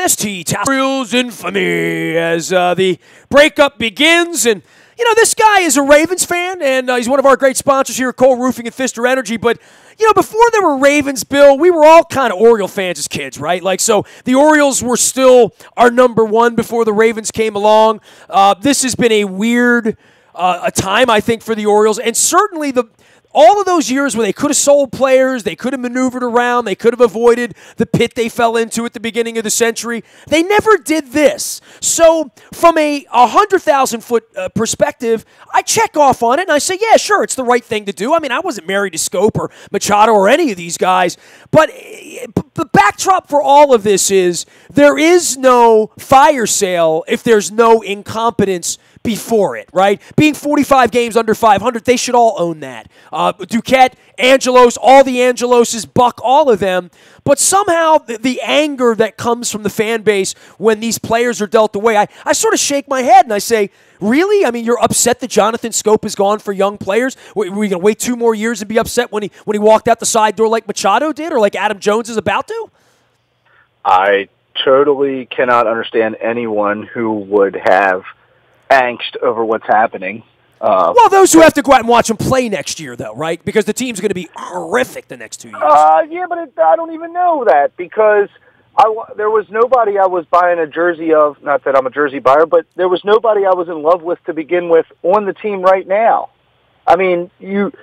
WNST Orioles infamy as the breakup begins. And, you know, this guy is a Ravens fan, and he's one of our great sponsors here at Cole Roofing and Fister Energy. But, you know, before there were Ravens, Bill, we were all kind of Oriole fans as kids, right? Like, so the Orioles were still our number one before the Ravens came along. This has been a weird a time, I think, for the Orioles. And certainly all of those years where they could have sold players, they could have maneuvered around, they could have avoided the pit they fell into at the beginning of the century, they never did this. So from a 100,000-foot perspective, I check off on it and I say, yeah, sure, it's the right thing to do. I mean, I wasn't married to Scope or Machado or any of these guys, but the backdrop for all of this is there is no fire sale if there's no incompetence before it, right? Being 45 games under 500, they should all own that. Duquette, Angelos, all the Angeloses, Buck, all of them. But somehow the anger that comes from the fan base when these players are dealt away, I sort of shake my head and I say, really? I mean, you're upset that Jonathan Scope is gone for young players? Were we going to wait 2 more years and be upset when he walked out the side door like Machado did or like Adam Jones is about to? I totally cannot understand anyone who would have angst over what's happening. Well, those who have to go out and watch them play next year, though, right? Because the team's going to be horrific the next 2 years. Yeah, but I don't even know that because there was nobody I was buying a jersey of. Not that I'm a jersey buyer, but there was nobody I was in love with to begin with on the team right now. I mean, you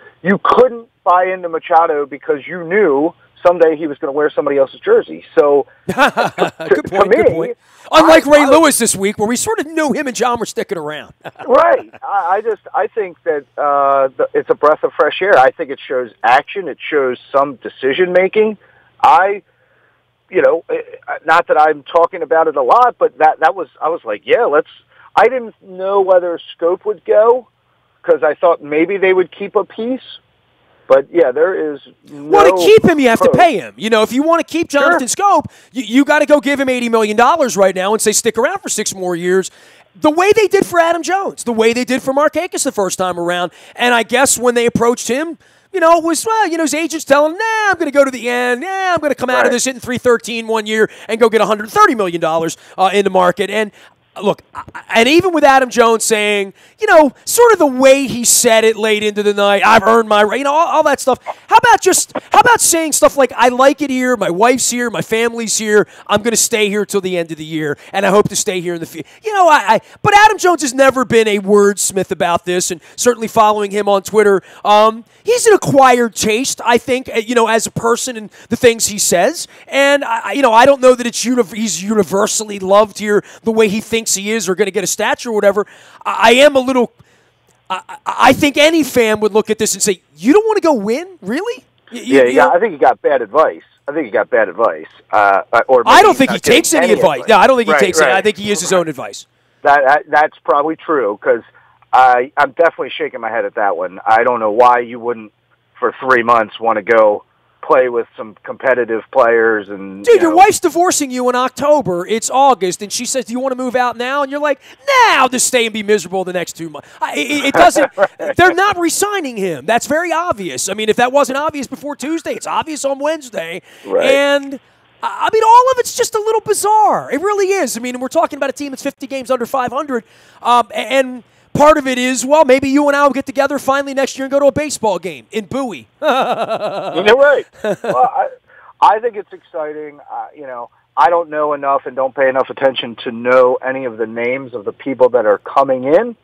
couldn't buy into Machado because you knew someday he was going to wear somebody else's jersey. So, good point. Unlike Ray Lewis this week, where we sort of knew him and John were sticking around. Right. I think that it's a breath of fresh air. I think it shows action. It shows some decision making. Not that I'm talking about it a lot, but I was like, yeah, I didn't know whether Scope would go because I thought maybe they would keep a piece. But, yeah, there is no... Well, to keep him, you have to pay him. You know, if you want to keep Jonathan Scope, you got to go give him $80 million right now and say stick around for 6 more years. The way they did for Adam Jones, the way they did for Markakis the first time around. And I guess when they approached him, it was, his agents telling him, I'm going to go to the end. I'm going to come out of this hitting .313 1 year and go get $130 million in the market. And look, and even with Adam Jones saying, sort of the way he said it late into the night, I've earned my right, all that stuff. How about saying stuff like, I like it here, my wife's here, my family's here, I'm going to stay here till the end of the year, and I hope to stay here in the future. But Adam Jones has never been a wordsmith about this, and certainly following him on Twitter, he's an acquired taste, I think, as a person and the things he says. And, I don't know that he's universally loved here the way he thinks he is or going to get a statue or whatever. I think any fan would look at this and say, you don't want to go win? Really? I think he got bad advice. Or I don't think he takes any advice. No, I don't think he takes it. I think he uses his own advice. That's probably true because I'm definitely shaking my head at that one. I don't know why you wouldn't, for 3 months, want to go play with some competitive players. And dude, your wife's divorcing you in October. It's August, and she says, do you want to move out now? And you're like, nah, I'll just stay and be miserable the next 2 months. It doesn't. Right. They're not re-signing him. That's very obvious. I mean, if that wasn't obvious before Tuesday, it's obvious on Wednesday. Right. And all of it's just a little bizarre. It really is. I mean, we're talking about a team that's 50 games under 500, and part of it is, well, maybe you and I will get together finally next year and go to a baseball game in Bowie. You're right. Well, I think it's exciting. I don't know enough and don't pay enough attention to know any of the names of the people that are coming in.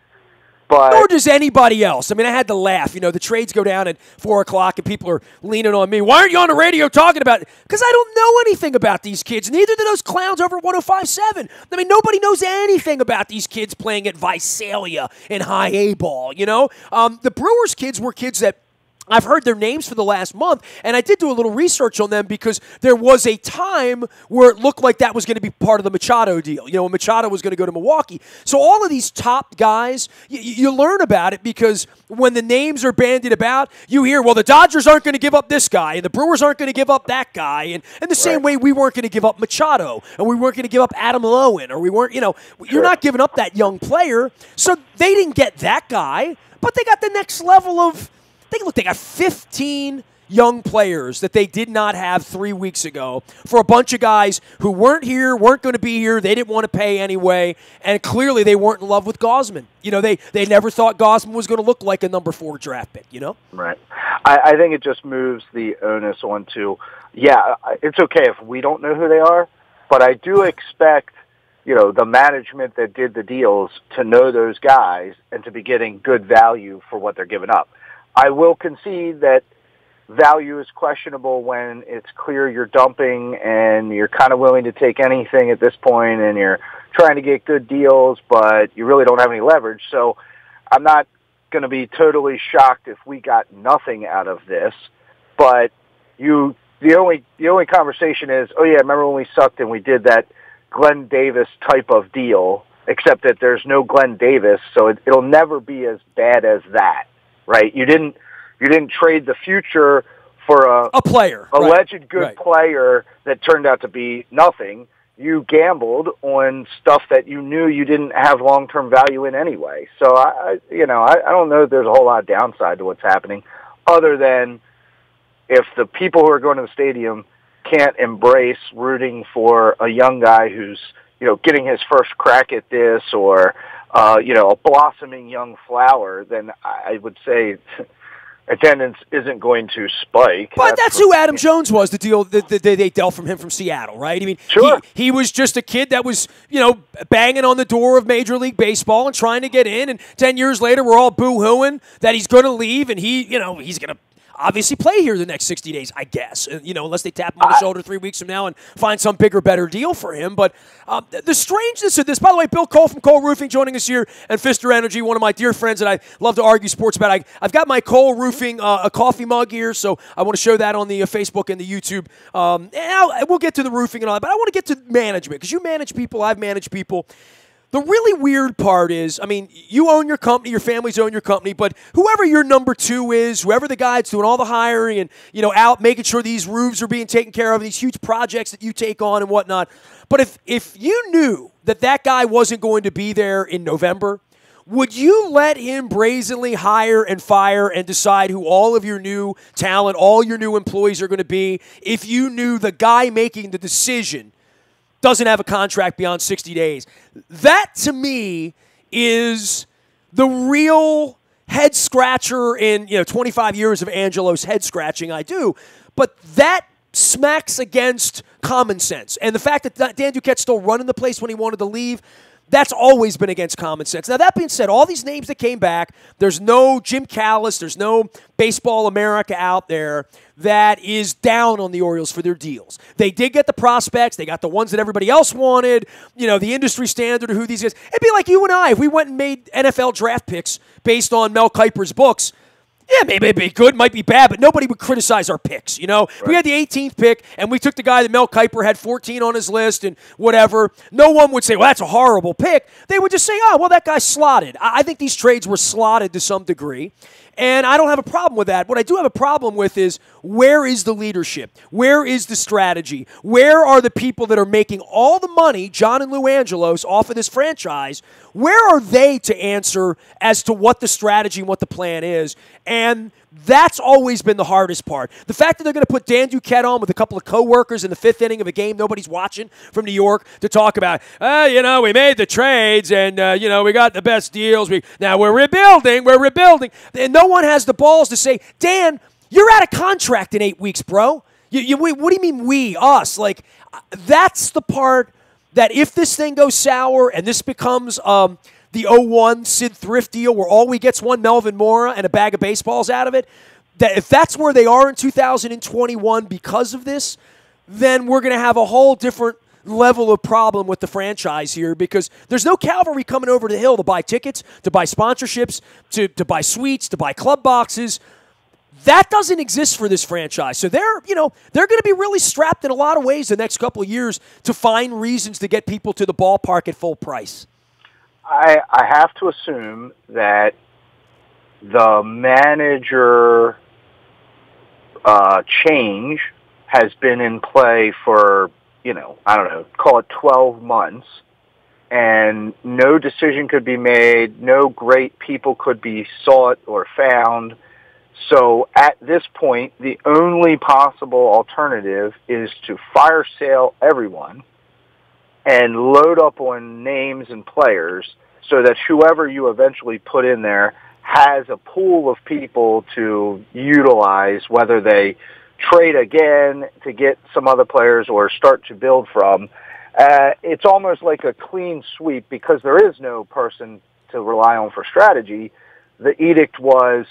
But nor does anybody else. I mean, I had to laugh. The trades go down at 4 o'clock, and people are leaning on me. Why aren't you on the radio talking about it? Because I don't know anything about these kids. Neither do those clowns over at 105.7. I mean, nobody knows anything about these kids playing at Visalia in high A ball. The Brewers kids were kids that I've heard their names for the last month, and I did do a little research on them because there was a time where it looked like that was going to be part of the Machado deal, when Machado was going to go to Milwaukee. So all of these top guys, you learn about it because when the names are bandied about, you hear, well, the Dodgers aren't going to give up this guy, and the Brewers aren't going to give up that guy, and in the same way we weren't going to give up Machado, and we weren't going to give up Adam Lowen, or we weren't, you're not giving up that young player. So they didn't get that guy, but they got the next level of, they got 15 young players that they did not have 3 weeks ago for a bunch of guys who weren't here, weren't going to be here, they didn't want to pay anyway, and clearly they weren't in love with Gosman. You know, they never thought Gosman was going to look like a number 4 draft pick, you know? Right. I think it just moves the onus onto, it's okay if we don't know who they are, but I do expect, the management that did the deals to know those guys and to be getting good value for what they're giving up. I will concede that value is questionable when it's clear you're dumping and you're kind of willing to take anything at this point and you're trying to get good deals, but you really don't have any leverage. So I'm not going to be totally shocked if we got nothing out of this, but the only conversation is, remember when we sucked and we did that Glenn Davis type of deal, except that there's no Glenn Davis, so it'll never be as bad as that, right? You didn't trade the future for a player, alleged good player that turned out to be nothing. You gambled on stuff that you knew you didn't have long-term value in anyway. So I don't know if there's a whole lot of downside to what's happening, other than if the people who are going to the stadium can't embrace rooting for a young guy who's, getting his first crack at this or, a blossoming young flower, then I would say attendance isn't going to spike. But that's who Adam Jones was, the deal that they dealt from him from Seattle, right? I mean, sure. He was just a kid that was, banging on the door of Major League Baseball and trying to get in, and 10 years later we're all boo-hooing that he's going to leave, and he's going to obviously play here the next 60 days, I guess, unless they tap him on the shoulder 3 weeks from now and find some bigger, better deal for him. But the strangeness of this, by the way, Bill Cole from Cole Roofing joining us here, and Fister Energy, one of my dear friends that I love to argue sports about. I've got my Cole Roofing a coffee mug here, so I want to show that on the Facebook and the YouTube. And we'll get to the roofing and all that, but I want to get to management, because you manage people, I've managed people. The really weird part is, you own your company, your families own your company, but whoever your number 2 is, whoever the guy that's doing all the hiring and, out making sure these roofs are being taken care of, these huge projects that you take on and whatnot. But if you knew that guy wasn't going to be there in November, would you let him brazenly hire and fire and decide who all of your new talent, all your new employees are going to be, if you knew the guy making the decision doesn't have a contract beyond 60 days? That, to me, is the real head-scratcher in 25 years of Angelo's head-scratching I do. But that smacks against common sense. And the fact that Dan Duquette's still running the place when he wanted to leave, that's always been against common sense. Now, that being said, all these names that came back, there's no Jim Callis, there's no Baseball America out there that is down on the Orioles for their deals. They did get the prospects. They got the ones that everybody else wanted, the industry standard of who these guys. It'd be like you and I, if we went and made NFL draft picks based on Mel Kiper's books. Yeah, maybe it'd be good, might be bad, but nobody would criticize our picks, Right. We had the 18th pick, and we took the guy that Mel Kiper had 14 on his list and whatever. No one would say, well, that's a horrible pick. They would just say, oh, well, that guy's slotted. I think these trades were slotted to some degree, and I don't have a problem with that. What I do have a problem with is, where is the leadership? Where is the strategy? Where are the people that are making all the money, John and Lou Angelos, off of this franchise? Where are they to answer as to what the strategy and what the plan is? And that's always been the hardest part. The fact that they're going to put Dan Duquette on with a couple of coworkers in the 5th inning of a game nobody's watching from New York to talk about, we made the trades and, we got the best deals. Now we're rebuilding. And no one has the balls to say, Dan, you're out of contract in 8 weeks, bro. What do you mean we, us? Like, that's the part that if this thing goes sour and this becomes the 01 Sid Thrift deal where all we get's one Melvin Mora and a bag of baseballs out of it, that if that's where they are in 2021 because of this, then we're going to have a whole different level of problem with the franchise here, because there's no cavalry coming over the hill to buy tickets, to buy sponsorships, to buy suites, to buy club boxes. That doesn't exist for this franchise. So they're going to be really strapped in a lot of ways the next couple of years to find reasons to get people to the ballpark at full price. I have to assume that the manager change has been in play for, call it 12 months, and no decision could be made, no great people could be sought or found. So at this point, the only possible alternative is to fire sale everyone and load up on names and players so that whoever you eventually put in there has a pool of people to utilize, whether they trade again to get some other players or start to build from. It's almost like a clean sweep because there is no person to rely on for strategy. The edict was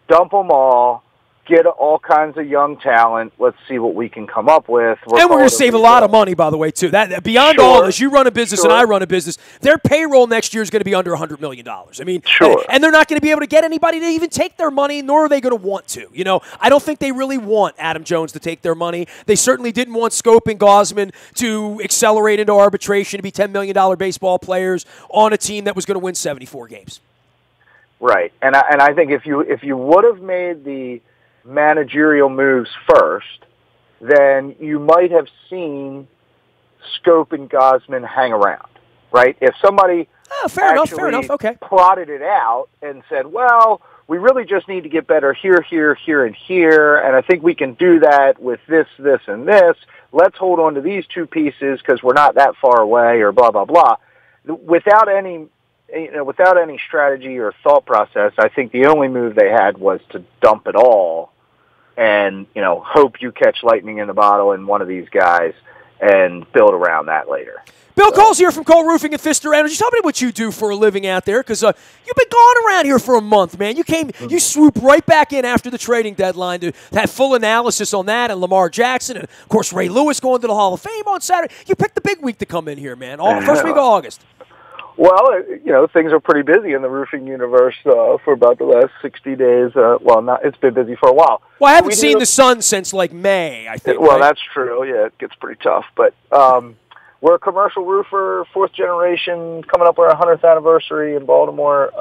dump them all, get all kinds of young talent. Let's see what we can come up with. And we're going to save a lot of money, by the way, too. That beyond all this, you run a business and I run a business. Their payroll next year is going to be under $100 million. I mean, and they're not going to be able to get anybody to even take their money, nor are they going to want to. You know, I don't think they really want Adam Jones to take their money. They certainly didn't want Scope and Gosman to accelerate into arbitration to be $10 million baseball players on a team that was going to win 74 games. Right, and I think if you would have made the managerial moves first, then you might have seen Scope and Gosman hang around, right? If somebody fair enough, okay, plotted it out and said, well, we really just need to get better here, here, here, and here, and I think we can do that with this, this, and this. Let's hold on to these two pieces because we're not that far away, or blah, blah, blah. Without any strategy or thought process, I think the only move they had was to dump it all and, hope you catch lightning in the bottle in one of these guys and build around that later. Bill Cole's here from Cole Roofing and Pfister Energy. Tell me what you do for a living out there, because you've been gone around here for a month, man. You swooped right back in after the trading deadline to have full analysis on that and Lamar Jackson and, of course, Ray Lewis going to the Hall of Fame on Saturday. You picked the big week to come in here, man. First week of August. Well, things are pretty busy in the roofing universe for about the last 60 days. It's been busy for a while. Well, I haven't seen the sun since, May, I think. Well, that's true. Yeah, it gets pretty tough. But we're a commercial roofer, fourth generation, coming up on our 100th anniversary in Baltimore.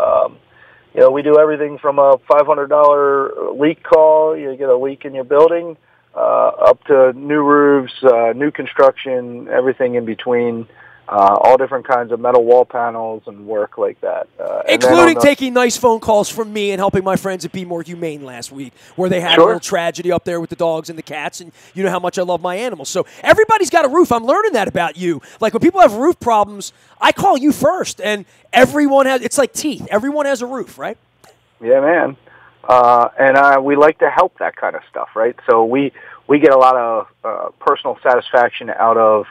We do everything from a $500 leak call, you get a leak in your building, up to new roofs, new construction, everything in between. All different kinds of metal wall panels and work like that. Including taking nice phone calls from me and helping my friends at Be More Humane last week, where they had a little tragedy up there with the dogs and the cats, and you know how much I love my animals. So everybody's got a roof. I'm learning that about you. Like when people have roof problems, I call you first, and everyone has – it's like teeth. Everyone has a roof, right? Yeah, man. And we like to help that kind of stuff, right? So we get a lot of personal satisfaction out of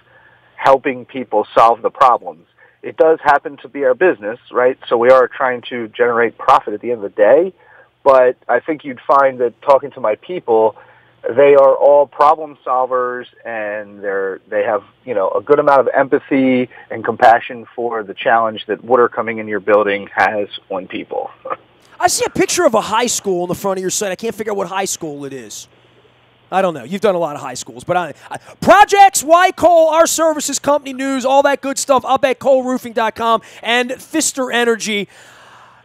helping people solve the problems. It does happen to be our business, right? So we are trying to generate profit at the end of the day. But I think you'd find that talking to my people, they are all problem solvers, and they have a good amount of empathy and compassion for the challenge that water coming in your building has on people. I see a picture of a high school on the front of your site. I can't figure out what high school it is. I don't know. You've done a lot of high schools. But projects, why Cole, our services, company news, all that good stuff up at ColeRoofing.com and Pfister Energy.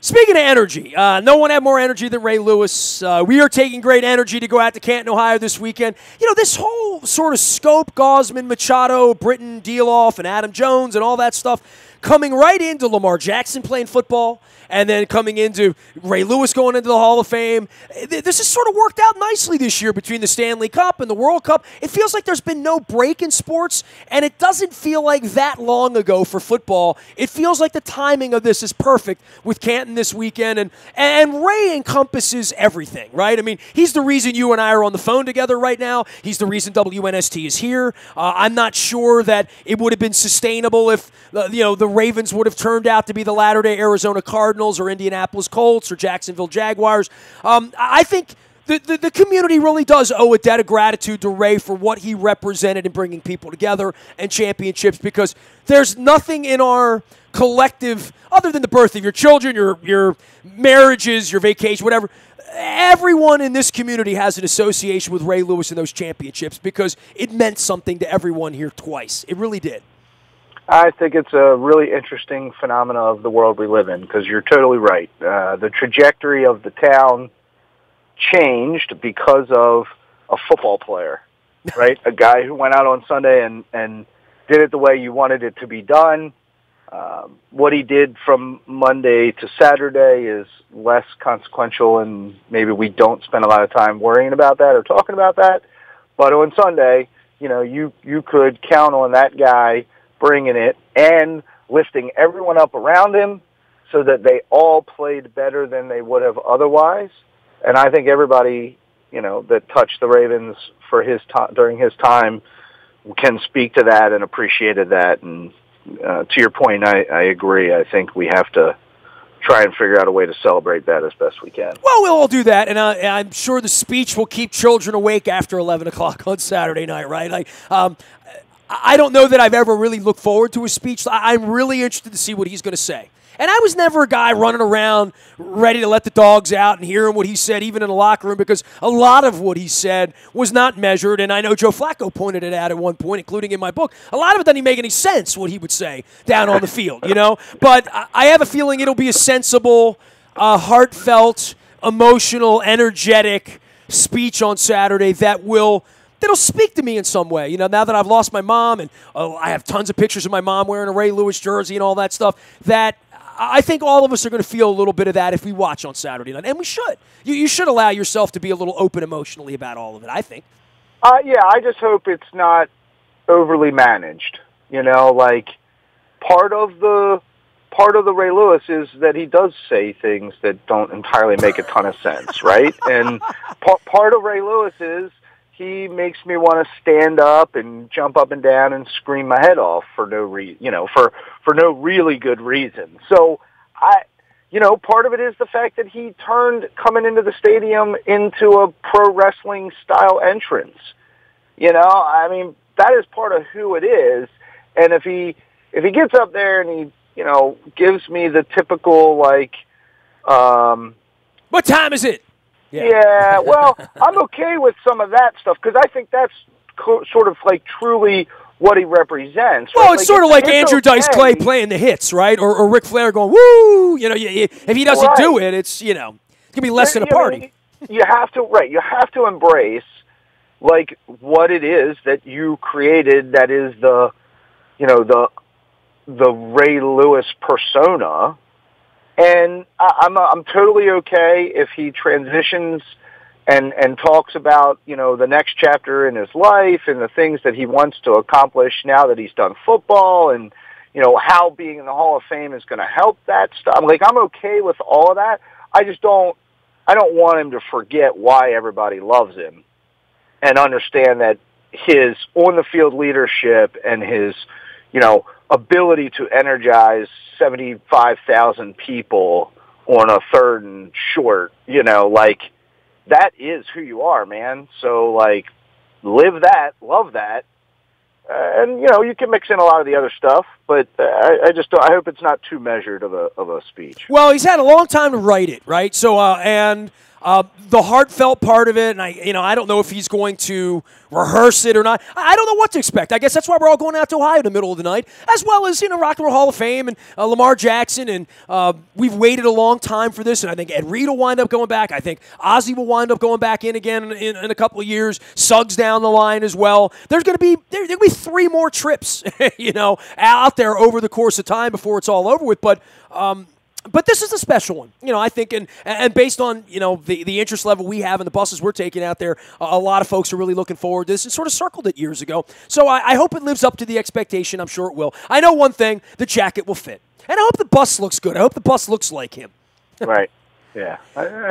Speaking of energy, no one had more energy than Ray Lewis. We are taking great energy to go out to Canton, Ohio this weekend. This whole sort of Scope, Gosman, Machado, Britton, Dealoff, and Adam Jones and all that stuff coming right into Lamar Jackson playing football, and then coming into Ray Lewis going into the Hall of Fame. This has sort of worked out nicely this year between the Stanley Cup and the World Cup. It feels like there's been no break in sports, and it doesn't feel like that long ago for football. It feels like the timing of this is perfect with Canton this weekend, and Ray encompasses everything, right? I mean, he's the reason you and I are on the phone together right now. He's the reason WNST is here. I'm not sure that it would have been sustainable if the Ravens would have turned out to be the latter-day Arizona Cardinals or Indianapolis Colts or Jacksonville Jaguars. I think the community really does owe a debt of gratitude to Ray for what he represented in bringing people together and championships, because there's nothing in our collective, other than the birth of your children, your marriages, your vacation, whatever. Everyone in this community has an association with Ray Lewis and those championships because it meant something to everyone here twice. It really did. I think it's a really interesting phenomena of the world we live in, because you're totally right. The trajectory of the town changed because of a football player, right? A guy who went out on Sunday and did it the way you wanted it to be done. what he did from Monday to Saturday is less consequential, and maybe we don't spend a lot of time worrying about that or talking about that. But on Sunday, you could count on that guy bringing it and lifting everyone up around him so that they all played better than they would have otherwise. And I think everybody, that touched the Ravens for during his time can speak to that and appreciated that. And to your point, I agree. I think we have to try and figure out a way to celebrate that as best we can. Well, we'll all do that, and I'm sure the speech will keep children awake after 11 o'clock on Saturday night, right? I don't know that I've ever really looked forward to a speech. I'm really interested to see what he's going to say. And I was never a guy running around ready to let the dogs out and hearing what he said, even in the locker room, because a lot of what he said was not measured. And I know Joe Flacco pointed it out at one point, including in my book. A lot of it doesn't even make any sense, what he would say down on the field, But I have a feeling it'll be a sensible, heartfelt, emotional, energetic speech on Saturday that'll speak to me in some way. Now that I've lost my mom and I have tons of pictures of my mom wearing a Ray Lewis jersey and all that stuff, that I think all of us are going to feel a little bit of that if we watch on Saturday night. And we should. You should allow yourself to be a little open emotionally about all of it, I think. Yeah, I just hope it's not overly managed. Part of the Ray Lewis is that he does say things that don't entirely make a ton of sense, right? And part of Ray Lewis is he makes me want to stand up and jump up and down and scream my head off for no for no really good reason. So part of it is the fact that he turned coming into the stadium into a pro wrestling style entrance. That is part of who it is. And if he gets up there and he, gives me the typical what time is it? Yeah, well, I'm okay with some of that stuff because I think that's sort of truly what he represents. Right? Well, it's sort of like Andrew Dice Clay playing the hits, right? Or Ric Flair going, woo! If he doesn't do it, it's going to be less than a party. You have to embrace what it is that you created that is the Ray Lewis persona. And I'm totally okay if he transitions and talks about, the next chapter in his life and the things that he wants to accomplish now that he's done football and, how being in the Hall of Fame is going to help that stuff. I'm okay with all of that. I don't want him to forget why everybody loves him and understand that his on-the-field leadership and his, ability to energize 75,000 people on a third and short, that is who you are, man. So, live that, love that. And, you can mix in a lot of the other stuff, but I hope it's not too measured of a speech. Well, he's had a long time to write it, right? So, the heartfelt part of it, and I don't know if he's going to rehearse it or not. I don't know what to expect. I guess that's why we're all going out to Ohio in the middle of the night, as well as Rock and Roll Hall of Fame and Lamar Jackson, and we've waited a long time for this, and I think Ed Reed will wind up going back. I think Ozzie will wind up going back in again in a couple of years. Suggs down the line as well. There's going to be 3 more trips, out there over the course of time before it's all over with, But this is a special one, I think, and based on, the interest level we have in the buses we're taking out there, a lot of folks are really looking forward to this and sort of circled it years ago. So I hope it lives up to the expectation. I'm sure it will. I know one thing, the jacket will fit. And I hope the bus looks good. I hope the bus looks like him. Right. Yeah,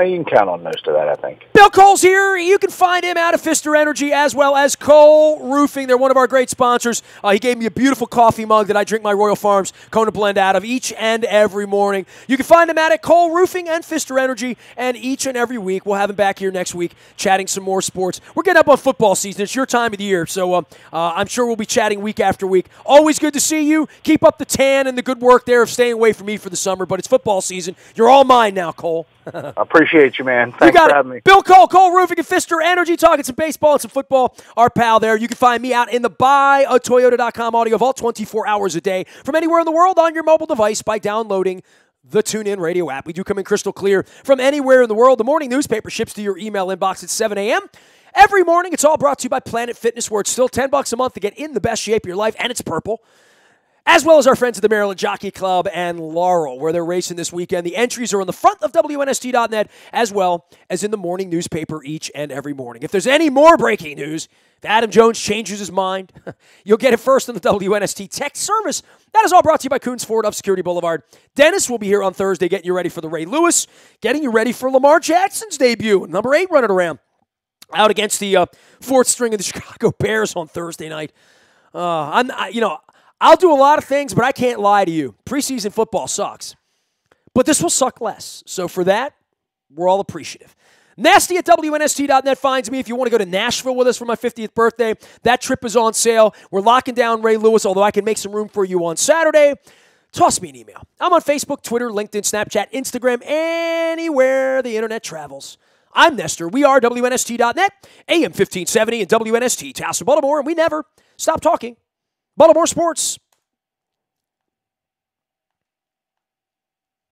you can count on most of that, I think. Bill Cole's here. You can find him out of Fister Energy as well as Cole Roofing. They're one of our great sponsors. He gave me a beautiful coffee mug that I drink my Royal Farms Kona blend out of each and every morning. You can find him out at Cole Roofing and Fister Energy, and each and every week we'll have him back here next week chatting some more sports. We're getting up on football season. It's your time of the year, so I'm sure we'll be chatting week after week. Always good to see you. Keep up the tan and the good work there of staying away from me for the summer, but it's football season. You're all mine now, Cole. I appreciate you, man. Thanks for having me. Bill Cole, Cole Roofing and Fister Energy, talking some baseball and some football. Our pal there. You can find me out in the buyatoyota.com audio vault 24 hours a day from anywhere in the world on your mobile device by downloading the TuneIn Radio app. We do come in crystal clear from anywhere in the world. The morning newspaper ships to your email inbox at 7 a.m. every morning. It's all brought to you by Planet Fitness, where it's still $10 a month to get in the best shape of your life, and it's purple. as well as our friends at the Maryland Jockey Club and Laurel, where they're racing this weekend. The entries are on the front of WNST.net, as well as in the morning newspaper each and every morning. If there's any more breaking news, if Adam Jones changes his mind, you'll get it first on the WNST text service. That is all brought to you by Coons Ford of Security Boulevard. Dennis will be here on Thursday getting you ready for the Ray Lewis, getting you ready for Lamar Jackson's debut, number 8 running around out against the fourth string of the Chicago Bears on Thursday night. I'll do a lot of things, but I can't lie to you. Preseason football sucks. But this will suck less. So for that, we're all appreciative. Nasty at WNST.net finds me if you want to go to Nashville with us for my 50th birthday. That trip is on sale. We're locking down Ray Lewis, although I can make some room for you on Saturday. Toss me an email. I'm on Facebook, Twitter, LinkedIn, Snapchat, Instagram, anywhere the internet travels. I'm Nestor. We are WNST.net, AM 1570 and WNST, Tassel, Baltimore, and we never stop talking Baltimore sports.